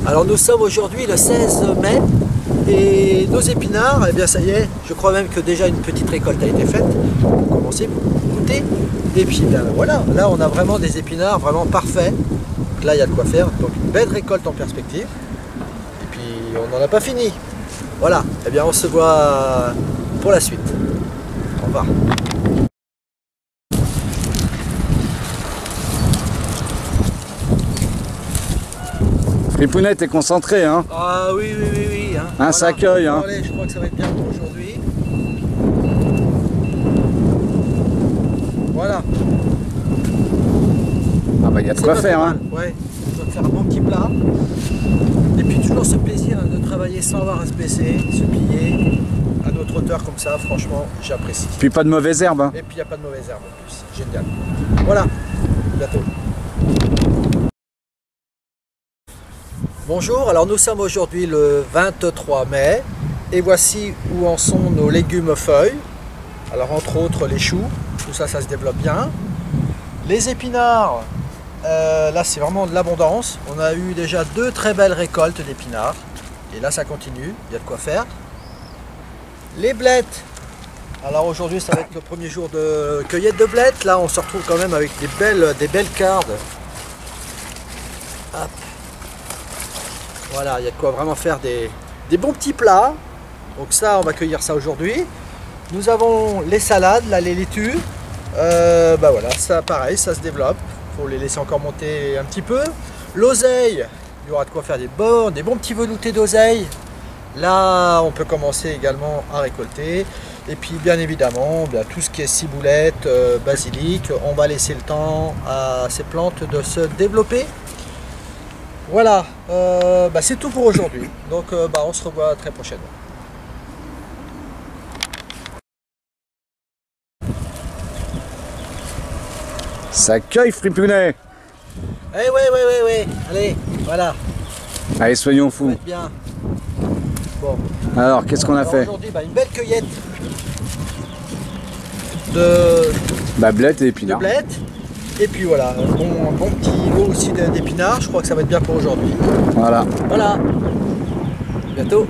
Alors nous sommes aujourd'hui le 16 mai et nos épinards, eh bien ça y est, je crois même que déjà une petite récolte a été faite. On va commencer pour goûter. Et puis ben, voilà, là on a vraiment des épinards vraiment parfaits. Donc là il y a de quoi faire, donc une belle récolte en perspective. Et puis on n'en a pas fini. Voilà, eh bien on se voit pour la suite. Au revoir. Fripounet, t'es concentré, hein? Ah oui, oui, oui, oui. Hein. Voilà. Ça accueille, hein? Allez, je crois que ça va être bien pour aujourd'hui. Voilà. Ah bah il y a de quoi faire, hein? Ouais, on va faire un bon petit plat. Et puis toujours ce plaisir de travailler sans avoir à se baisser, se plier à notre hauteur comme ça, franchement, j'apprécie. Puis pas de mauvaises herbes, hein? Et puis il n'y a pas de mauvaises herbes en plus, génial. Voilà, à bientôt. Bonjour, alors nous sommes aujourd'hui le 23 mai et voici où en sont nos légumes feuilles. Alors entre autres les choux, tout ça, ça se développe bien. Les épinards, là c'est vraiment de l'abondance. On a eu déjà 2 très belles récoltes d'épinards et là ça continue, il y a de quoi faire. Les blettes, alors aujourd'hui ça va être le premier jour de cueillette de blettes. Là on se retrouve quand même avec des belles cardes. Hop. Voilà, il y a de quoi vraiment faire des bons petits plats. Donc ça, on va cueillir ça aujourd'hui. Nous avons les salades, là, les laitues. Bah voilà, ça pareil, ça se développe. Il faut les laisser encore monter un petit peu. L'oseille, il y aura de quoi faire des bons petits veloutés d'oseille. Là, on peut commencer également à récolter. Et puis, bien évidemment, tout ce qui est ciboulette, basilic, on va laisser le temps à ces plantes de se développer. Voilà, c'est tout pour aujourd'hui. Donc on se revoit très prochainement. Ça cueille, Fripounet! Eh ouais, allez, voilà. Allez, soyons fous. Bien. Bon. Alors, qu'est-ce qu'on a fait? Aujourd'hui, une belle cueillette de blettes et épinards. Et puis voilà, un bon petit lot aussi d'épinards. Je crois que ça va être bien pour aujourd'hui. Voilà. Voilà. Bientôt.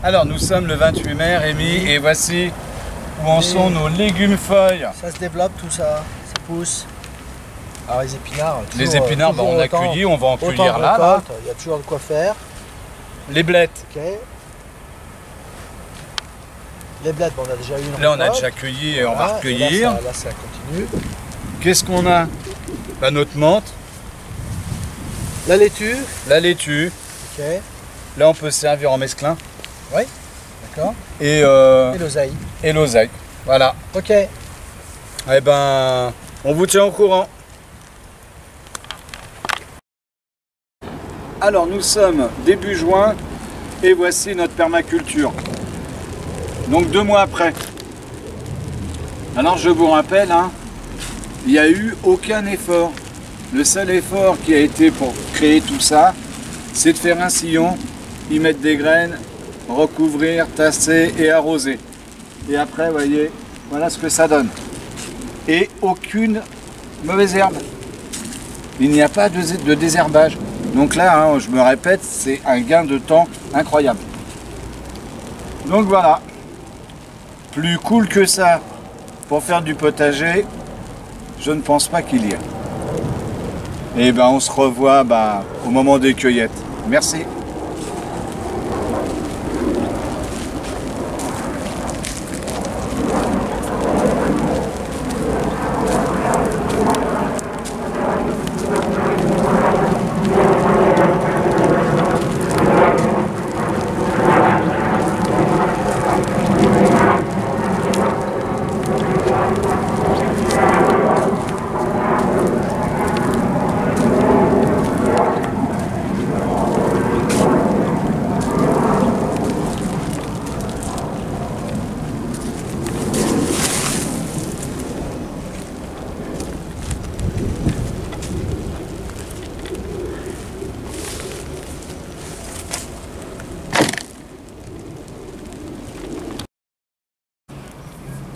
Alors, nous sommes le 28 mai, Rémi, et voici où en sont nos légumes feuilles. Ça se développe tout ça, ça pousse. Alors les épinards, toujours, les épinards, on a cueilli, on va en cueillir là. Il y a toujours de quoi faire. Les blettes. Okay. Les blettes, on a déjà eu une là, on a déjà cueilli et voilà, on va recueillir. Là, ça continue. Qu'est-ce qu'on a? Notre menthe. La laitue. La laitue. Okay. Là, on peut servir en mesclin. Oui, d'accord. Et l'oseille. Et l'oseille. Voilà. Ok. Eh ben, on vous tient au courant. Alors, nous sommes début juin et voici notre permaculture. Donc 2 mois après. Alors je vous rappelle, il n'y a eu aucun effort. Le seul effort qui a été pour créer tout ça, c'est de faire un sillon, y mettre des graines, recouvrir, tasser et arroser. Et après, vous voyez, voilà ce que ça donne. Et aucune mauvaise herbe. Il n'y a pas de désherbage. Donc là, je me répète, c'est un gain de temps incroyable. Donc voilà. Plus cool que ça pour faire du potager, je ne pense pas qu'il y ait. Et ben on se revoit au moment des cueillettes. Merci.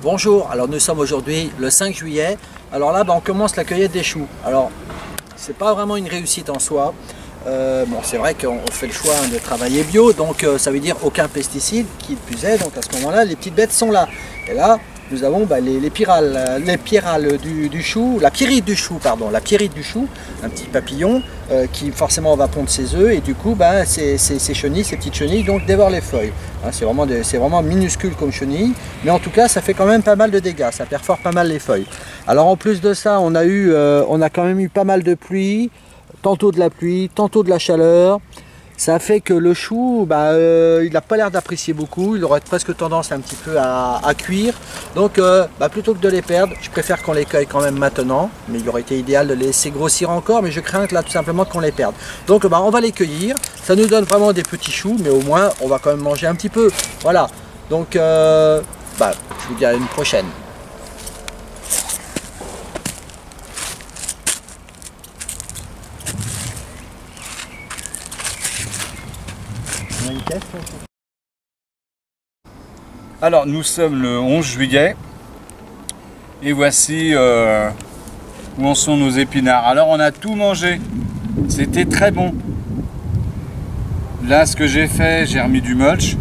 Bonjour, alors nous sommes aujourd'hui le 5 juillet. Alors là, on commence la cueillette des choux. Alors, c'est pas vraiment une réussite en soi. Bon, c'est vrai qu'on fait le choix de travailler bio, donc ça veut dire aucun pesticide qui plus est. Donc à ce moment-là, les petites bêtes sont là. Et là, nous avons les pyrales du chou, la pyrite du chou, pardon, la pyrite du chou, un petit papillon qui forcément va pondre ses œufs et du coup, ces chenilles, ces petites chenilles, donc dévorent les feuilles. Hein, c'est vraiment minuscule comme chenille, mais en tout cas, ça fait quand même pas mal de dégâts, ça perfore pas mal les feuilles. Alors en plus de ça, on a quand même eu pas mal de pluie, tantôt de la pluie, tantôt de la chaleur. Ça fait que le chou, il n'a pas l'air d'apprécier beaucoup, il aurait presque tendance un petit peu à cuire. Donc plutôt que de les perdre, je préfère qu'on les cueille quand même maintenant. Mais il aurait été idéal de les laisser grossir encore, mais je crains que là tout simplement qu'on les perde. Donc on va les cueillir, ça nous donne vraiment des petits choux, mais au moins on va quand même manger un petit peu. Voilà, donc je vous dis à une prochaine. Alors nous sommes le 11 juillet et voici où en sont nos épinards. Alors on a tout mangé, c'était très bon. Là ce que j'ai fait, j'ai remis du mulch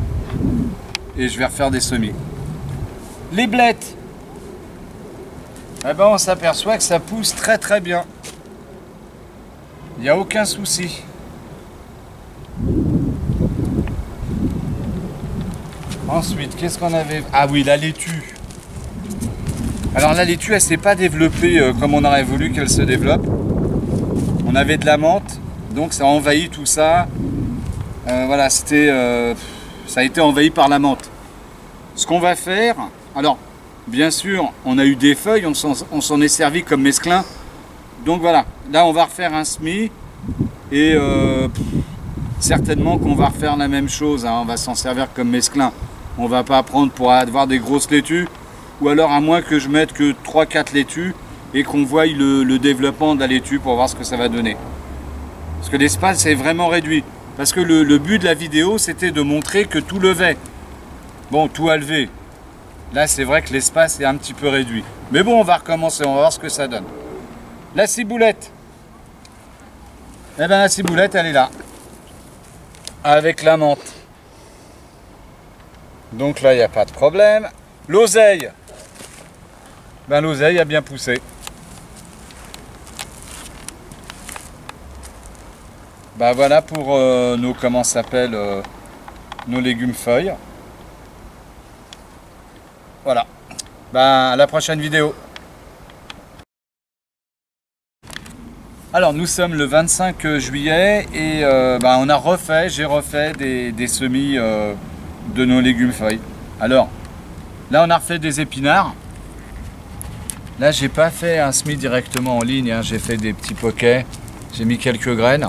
et je vais refaire des semis. Les blettes, on s'aperçoit que ça pousse très très bien. Il n'y a aucun souci. Ensuite, qu'est-ce qu'on avait? Ah oui, la laitue. Alors la laitue, elle s'est pas développée comme on aurait voulu qu'elle se développe. On avait de la menthe, donc ça a envahi tout ça. Voilà, ça a été envahi par la menthe. Ce qu'on va faire, alors bien sûr, on a eu des feuilles, on s'en est servi comme mesclin. Donc voilà, là on va refaire un semis et certainement qu'on va refaire la même chose. Hein, on va s'en servir comme mesclin. On va pas prendre pour avoir des grosses laitues, ou alors à moins que je mette que 3-4 laitues et qu'on voie le développement de la laitue pour voir ce que ça va donner. Parce que l'espace est vraiment réduit. Parce que le but de la vidéo, c'était de montrer que tout levait. Bon, tout a levé. Là, c'est vrai que l'espace est un petit peu réduit. Mais bon, on va recommencer, on va voir ce que ça donne. La ciboulette. Eh bien, la ciboulette, elle est là. Avec la menthe. Donc là, il n'y a pas de problème. L'oseille. L'oseille a bien poussé. Voilà pour nos, comment ça s'appelle, nos légumes feuilles. Voilà. À la prochaine vidéo. Alors nous sommes le 25 juillet et j'ai refait des semis de nos légumes feuilles. Alors là on a refait des épinards. Là j'ai pas fait un semis directement en ligne, hein. J'ai fait des petits poquets, j'ai mis quelques graines.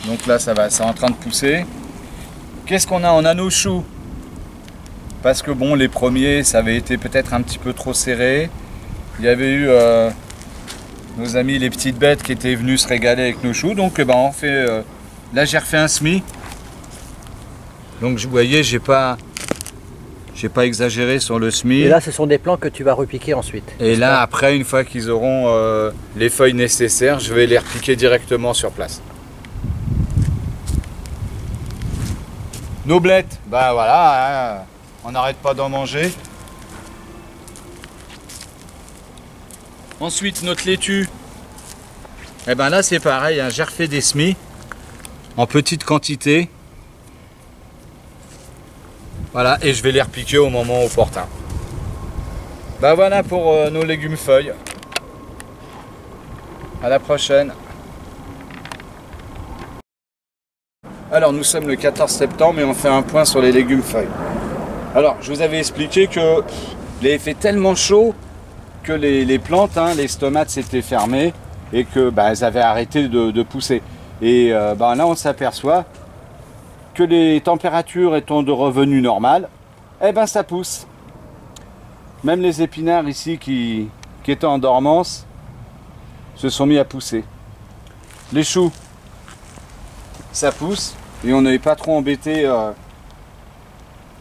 Donc là c'est en train de pousser. Qu'est-ce qu'on a? On a nos choux. Parce que bon, les premiers ça avait été peut-être un petit peu trop serré. Il y avait eu nos amis les petites bêtes qui étaient venus se régaler avec nos choux. Donc on fait là j'ai refait un semis. Donc vous voyez, j'ai pas exagéré sur le semis. Et là ce sont des plants que tu vas repiquer ensuite. Et là après, une fois qu'ils auront les feuilles nécessaires, je vais les repiquer directement sur place. Nos blettes, voilà, hein, on n'arrête pas d'en manger. Ensuite notre laitue. Et là c'est pareil, hein, j'ai refait des semis en petite quantité. Voilà, et je vais les repiquer au moment opportun. Voilà pour nos légumes feuilles. À la prochaine. Alors nous sommes le 14 septembre et on fait un point sur les légumes feuilles. Alors je vous avais expliqué que il avait fait tellement chaud que les plantes, hein, les stomates s'étaient fermées et que elles avaient arrêté de pousser. Et là on s'aperçoit que les températures étant de revenu normal, ça pousse. Même les épinards ici qui étaient en dormance se sont mis à pousser. Les choux, ça pousse et on n'est pas trop embêté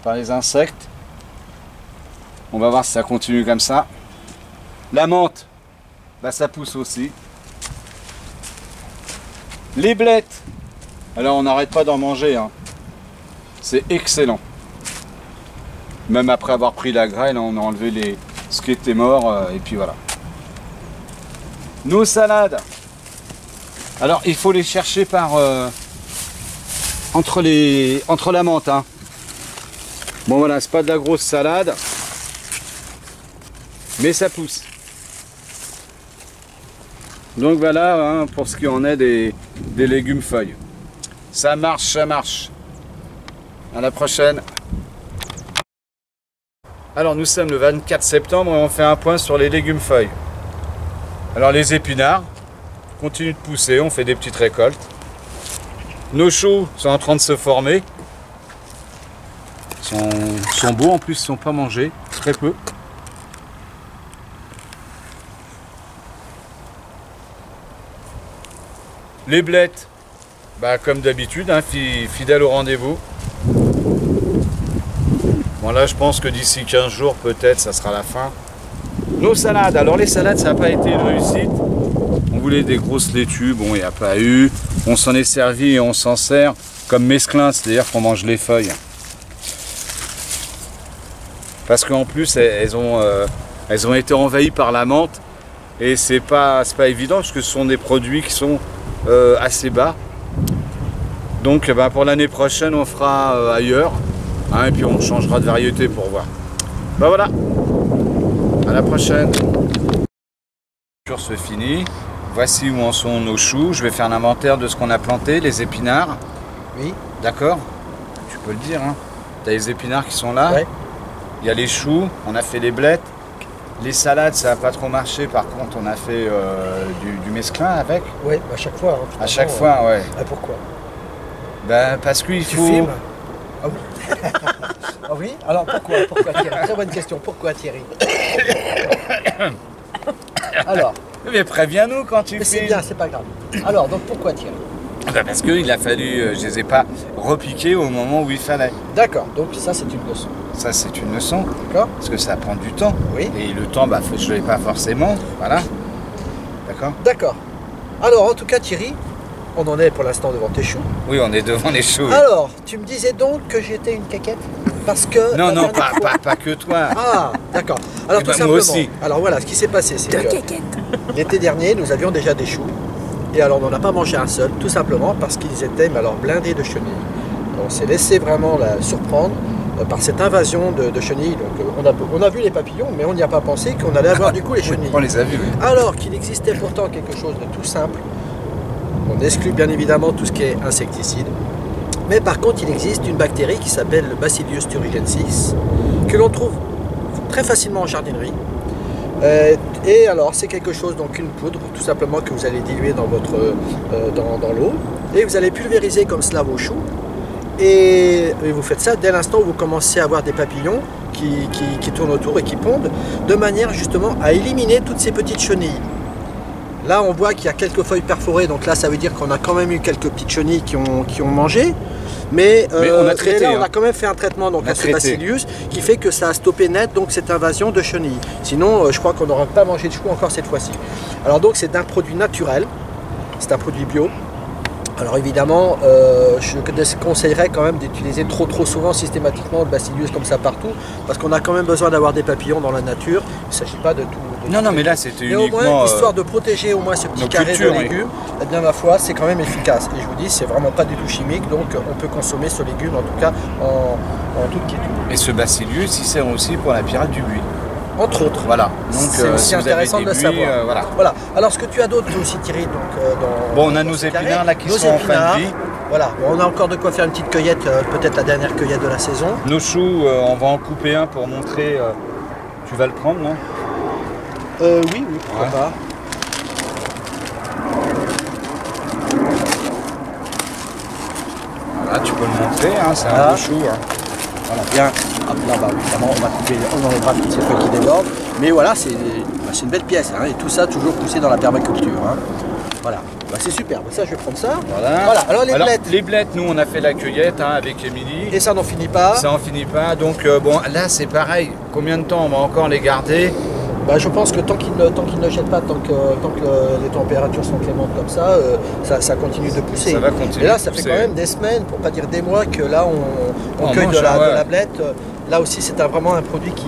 par les insectes. On va voir si ça continue comme ça. La menthe, bah ça pousse aussi. Les blettes, alors on n'arrête pas d'en manger, hein. C'est excellent. Même après avoir pris la graine, on a enlevé ce qui était mort, et puis voilà. Nos salades, alors il faut les chercher par entre la menthe, hein. Bon voilà, c'est pas de la grosse salade, mais ça pousse. Donc voilà, hein, pour ce qui en est des légumes feuilles. Ça marche, ça marche. À la prochaine. Alors nous sommes le 24 septembre et on fait un point sur les légumes feuilles. Alors les épinards continuent de pousser, on fait des petites récoltes. Nos choux sont en train de se former. Ils sont beaux en plus, ils ne sont pas mangés, très peu. Les blettes, bah, comme d'habitude, hein, fidèles au rendez-vous. Bon là je pense que d'ici 15 jours peut-être ça sera la fin. Nos salades, alors les salades ça n'a pas été une réussite. On voulait des grosses laitues, bon il n'y a pas eu. On s'en est servi et on s'en sert comme mesclin, c'est-à-dire qu'on mange les feuilles. Parce qu'en plus elles ont été envahies par la menthe et c'est pas évident parce que ce sont des produits qui sont assez bas. Donc bah, pour l'année prochaine on fera ailleurs. Hein, et puis on changera de variété pour voir. Ben voilà. À la prochaine. La culture se finit. Voici où en sont nos choux. Je vais faire l'inventaire de ce qu'on a planté, les épinards. Oui. D'accord. Tu peux le dire. Hein. Tu as les épinards qui sont là. Ouais. Il y a les choux. On a fait les blettes. Les salades, ça n'a pas trop marché. Par contre, on a fait du mesclin avec. Oui, à chaque fois. Hein, à chaque fois, ouais. Ah, pourquoi? Ben, parce qu'il faut... Tu filmes? Ah oui. Ah oui. Alors pourquoi Thierry? Très bonne question. Pourquoi Thierry? Alors. Mais préviens-nous quand tu filmes. C'est bien, c'est pas grave. Alors, donc pourquoi Thierry? Ben parce qu'il a fallu, je les ai pas repiqués au moment où il fallait. D'accord, donc ça c'est une leçon. Ça c'est une leçon. D'accord. Parce que ça prend du temps. Oui. Et le temps, bah, je ne l'ai pas forcément. Voilà. D'accord. D'accord. Alors en tout cas Thierry, on en est pour l'instant devant tes choux. Oui, on est devant les choux. Alors, tu me disais donc que j'étais une caquette? Parce que... Non, non, pas que toi. Ah, d'accord. Alors tout simplement, moi aussi. Alors voilà, ce qui s'est passé, c'est que l'été dernier, nous avions déjà des choux. Et alors, on n'en a pas mangé un seul, tout simplement parce qu'ils étaient mais alors, blindés de chenilles. On s'est laissé vraiment surprendre par cette invasion de chenilles. Donc, on a vu les papillons, mais on n'y a pas pensé qu'on allait avoir du coup les chenilles. On les a vus, oui. Alors qu'il existait pourtant quelque chose de tout simple. On exclut bien évidemment tout ce qui est insecticide. Mais par contre, il existe une bactérie qui s'appelle le Bacillus thuringiensis, que l'on trouve très facilement en jardinerie. Et alors, c'est quelque chose, donc une poudre, tout simplement, que vous allez diluer dans dans l'eau. Et vous allez pulvériser comme cela vos choux. Et vous faites ça dès l'instant où vous commencez à avoir des papillons qui tournent autour et qui pondent, de manière justement à éliminer toutes ces petites chenilles. Là, on voit qu'il y a quelques feuilles perforées, donc là, ça veut dire qu'on a quand même eu quelques petites chenilles qui ont mangé. Mais on a traité, là, on a quand même fait un traitement donc, à ce bacillus qui fait que ça a stoppé net donc, cette invasion de chenilles. Sinon, je crois qu'on n'aura pas mangé de choux encore cette fois-ci. Alors donc, c'est un produit naturel, c'est un produit bio. Alors évidemment, je conseillerais quand même d'utiliser trop souvent systématiquement le bacillus comme ça partout, parce qu'on a quand même besoin d'avoir des papillons dans la nature. Il ne s'agit pas de tout. Non, mais là c'était uniquement... Mais au moins, histoire de protéger au moins ce petit carré de légumes, eh bien ma foi, c'est quand même efficace. Et je vous dis, c'est vraiment pas du tout chimique, donc on peut consommer ce légume en tout cas en toute quiétude. Et ce bacillus, il sert aussi pour la pyrale du buis. Entre autres. Voilà. Donc c'est aussi intéressant de le savoir. Voilà. Alors ce que tu as d'autre aussi Thierry, donc bon, on a nos épinards là qui sont en fin de vie. Voilà. Bon, on a encore de quoi faire une petite cueillette, peut-être la dernière cueillette de la saison. Nos choux, on va en couper un pour montrer. Tu vas le prendre, non? Oui, pourquoi pas. Voilà, tu peux le montrer, hein, c'est un beau chou. Hein. Voilà, bien. Là, bah, évidemment, on va couper, on enlèvera toutes ces feuilles qui débordent. Mais voilà, c'est une belle pièce. Hein, et tout ça, toujours poussé dans la permaculture. Hein. Voilà, bah, c'est super, ça je vais prendre ça. Voilà. Alors les blettes. Les blettes, nous on a fait la cueillette hein, avec Émilie. Et ça n'en finit pas. Ça en finit pas, donc bon là c'est pareil. Combien de temps on va encore les garder? Bah, je pense que tant qu'ils ne jettent pas, tant que les températures sont clémentes comme ça, ça continue de pousser. Ça va continuer. Et là, de ça fait pousser. quand même des semaines, pour pas dire des mois, que là on cueille mange, de ouais. la blette. Là aussi, c'est vraiment un produit qui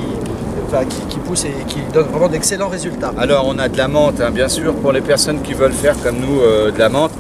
pousse et qui donne vraiment d'excellents résultats. Alors on a de la menthe, hein, bien sûr, pour les personnes qui veulent faire comme nous de la menthe,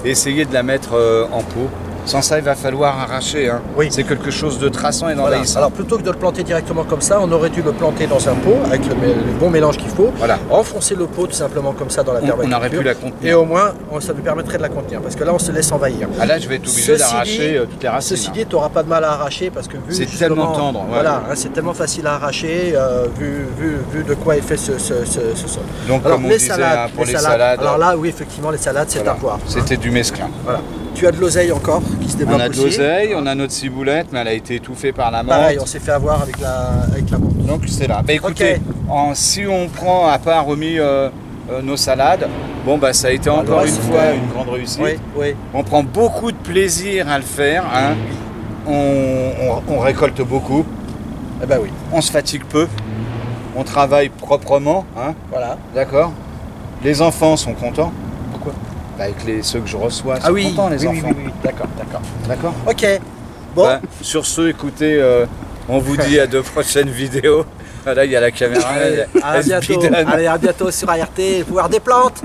essayez de la mettre en pot. Sans ça, il va falloir arracher. Hein. Oui. C'est quelque chose de traçant et Voilà. d'envahissant. Alors plutôt que de le planter directement comme ça, on aurait dû le planter dans un pot avec le bon mélange qu'il faut. Voilà. Enfoncer le pot tout simplement comme ça dans la On aurait pu la contenir. et au moins ça nous permettrait de la contenir parce que là on se laisse envahir. Ah là, je vais être obligé d'arracher toutes les racines. Ceci dit, tu n'auras pas de mal à arracher parce que vu c'est justement, tellement tendre. Ouais. Voilà, hein, c'est tellement facile à arracher vu de quoi est fait ce sol. Donc Alors, comme on disait hein, pour les salades. Alors là, oui, effectivement, les salades, c'est voilà. à voir. C'était du mesclin. Voilà. Tu as de l'oseille encore qui se développe On a de aussi. l'oseille, on a notre ciboulette, mais elle a été étouffée par la menthe. Pareil, on s'est fait avoir avec la menthe. Donc c'est là. Bah, écoutez, si on prend à part remis nos salades, bon bah ça a été encore ouais, une fois une grande réussite. Oui, oui. On prend beaucoup de plaisir à le faire. Hein. On récolte beaucoup. Eh ben oui. On se fatigue peu. On travaille proprement. Hein. Voilà. D'accord. Les enfants sont contents. Pourquoi? Bah, avec ceux que je reçois, sont contents les enfants. Oui. D'accord. D'accord. Ok. Bon. Bah, sur ce, écoutez, on vous dit à de prochaines vidéos. Là, il y a la caméra. À bientôt. Allez, à bientôt sur ART, le pouvoir des plantes.